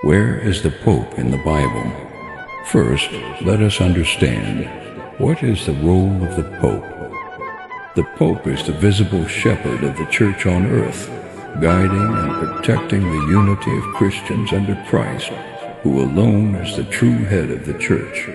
Where is the Pope in the Bible? First, let us understand, what is the role of the Pope? The Pope is the visible shepherd of the Church on earth, guiding and protecting the unity of Christians under Christ, who alone is the true head of the Church.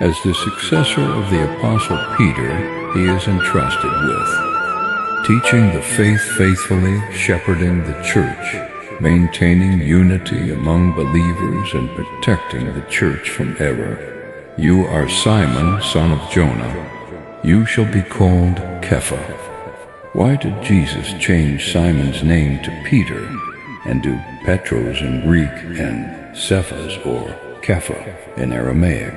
As the successor of the Apostle Peter, he is entrusted with teaching the faith faithfully, shepherding the Church, maintaining unity among believers, and protecting the Church from error. You are Simon, son of Jonah. You shall be called Kepha. Why did Jesus change Simon's name to Peter and to Petros in Greek and Cephas or Kepha in Aramaic?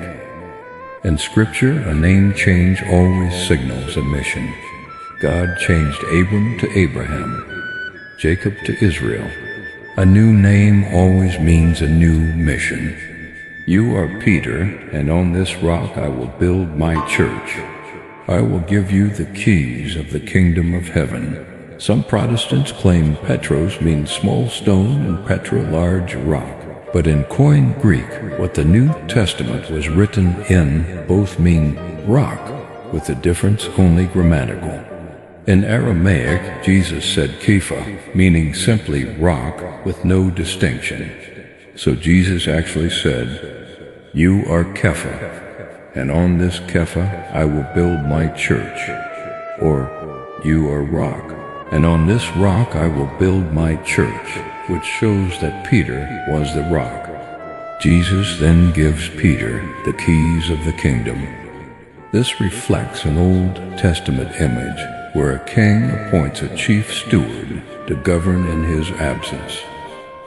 In Scripture, a name change always signals a mission. God changed Abram to Abraham, Jacob to Israel. A new name always means a new mission. You are Peter, and on this rock I will build my church. I will give you the keys of the kingdom of heaven. Some Protestants claim Petros means small stone and Petra large rock. But in Koine Greek, what the New Testament was written in both mean rock, with the difference only grammatical. In Aramaic, Jesus said Kepha, meaning simply rock with no distinction. So Jesus actually said, "You are Kepha, and on this Kepha I will build my church," or "You are rock, and on this rock I will build my church," which shows that Peter was the rock. Jesus then gives Peter the keys of the kingdom. This reflects an Old Testament image where a king appoints a chief steward to govern in his absence.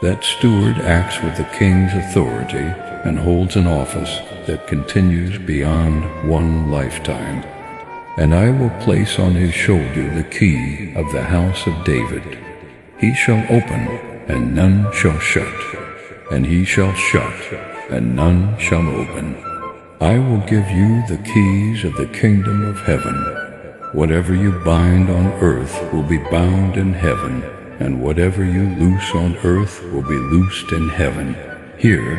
That steward acts with the king's authority and holds an office that continues beyond one lifetime. "And I will place on his shoulder the key of the house of David. He shall open, and none shall shut, and he shall shut, and none shall open. I will give you the keys of the kingdom of heaven. Whatever you bind on earth will be bound in heaven, and whatever you loose on earth will be loosed in heaven." Here,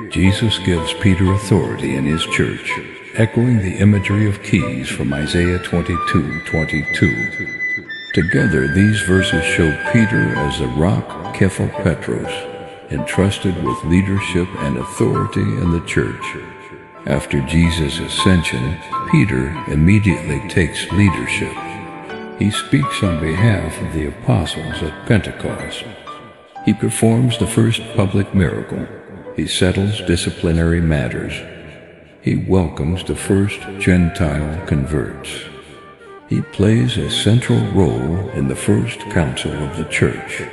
Jesus gives Peter authority in his church, echoing the imagery of keys from Isaiah 22:22. Together, these verses show Peter as the rock Kepha Petros, entrusted with leadership and authority in the church. After Jesus' ascension, Peter immediately takes leadership. He speaks on behalf of the apostles at Pentecost. He performs the first public miracle. He settles disciplinary matters. He welcomes the first Gentile converts. He plays a central role in the first council of the church.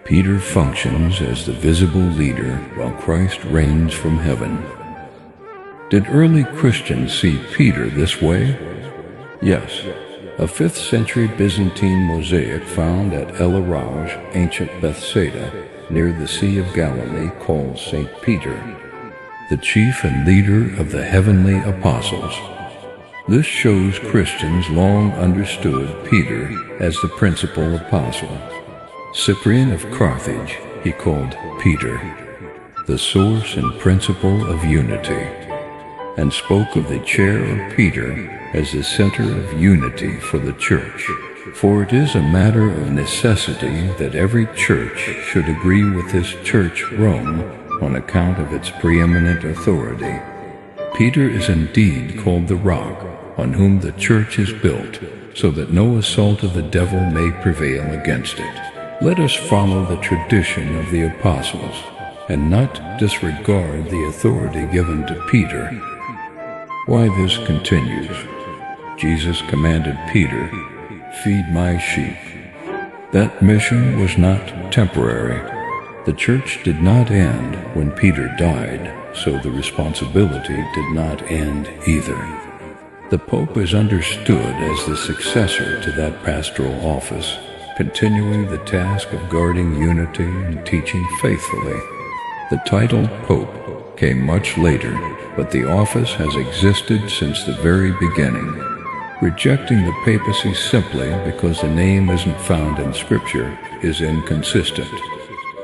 Peter functions as the visible leader while Christ reigns from heaven. Did early Christians see Peter this way? Yes. A 5th century Byzantine mosaic found at El Araj, ancient Bethsaida, near the Sea of Galilee, called St. Peter, the chief and leader of the heavenly apostles. This shows Christians long understood Peter as the principal apostle. Cyprian of Carthage he called Peter, the source and principle of unity, and spoke of the chair of Peter as the center of unity for the church. For it is a matter of necessity that every church should agree with this church, Rome, on account of its preeminent authority. Peter is indeed called the rock, on whom the church is built, so that no assault of the devil may prevail against it. Let us follow the tradition of the apostles, and not disregard the authority given to Peter. Why this continues? Jesus commanded Peter, "Feed my sheep." That mission was not temporary. The church did not end when Peter died, so the responsibility did not end either. The Pope is understood as the successor to that pastoral office, continuing the task of guarding unity and teaching faithfully. The title Pope came much later, but the office has existed since the very beginning. Rejecting the papacy simply because the name isn't found in Scripture is inconsistent.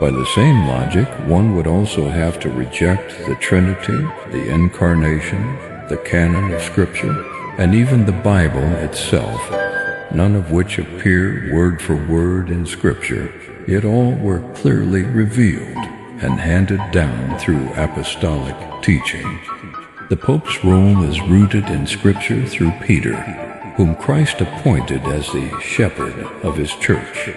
By the same logic, one would also have to reject the Trinity, the Incarnation, the canon of Scripture, and even the Bible itself, none of which appear word for word in Scripture, yet all were clearly revealed and handed down through apostolic teaching. The Pope's role is rooted in Scripture through Peter, whom Christ appointed as the shepherd of his church.